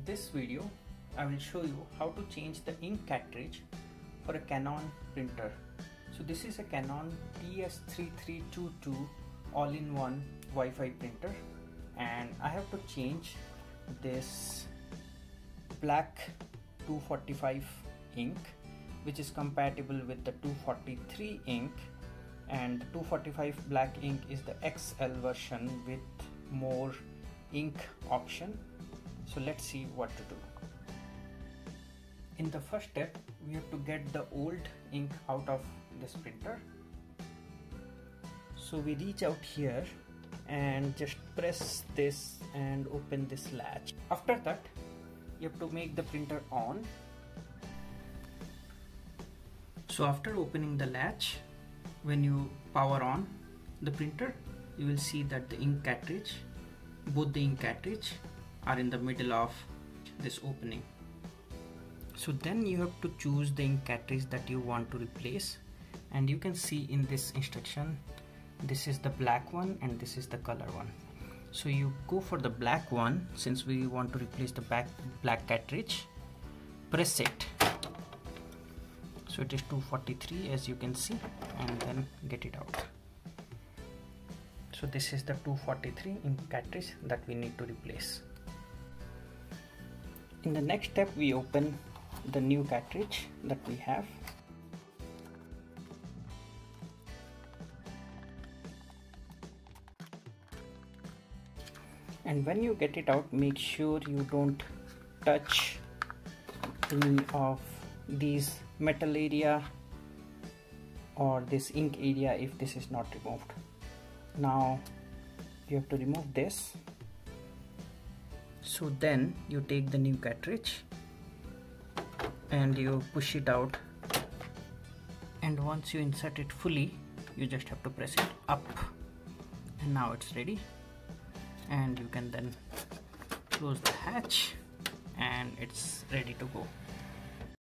this video, I will show you how to change the ink cartridge for a Canon printer. So this is a Canon PS3322 all-in-one Wi-Fi printer, and I have to change this black 245 ink, which is compatible with the 243 ink, and the 245 black ink is the XL version with more ink option. So let's see what to do. In the first step, we have to get the old ink out of this printer. So we reach out here and just press this and open this latch. After that, you have to make the printer on. So after opening the latch, when you power on the printer, you will see that the ink cartridge, both the ink cartridge are in the middle of this opening. So then you have to choose the ink cartridge that you want to replace, and you can see in this instruction, this is the black one and this is the color one. So you go for the black one, since we want to replace the black cartridge. Press it. So it is 243 as you can see, and then get it out. So this is the 243 ink cartridge that we need to replace. In the next step, we open the new cartridge that we have. And when you get it out, make sure you don't touch any of these metal area or this ink area if this is not removed. Now you have to remove this. So then you take the new cartridge and you push it out, and once you insert it fully, you just have to press it up, and now it's ready. And you can then close the hatch and it's ready to go.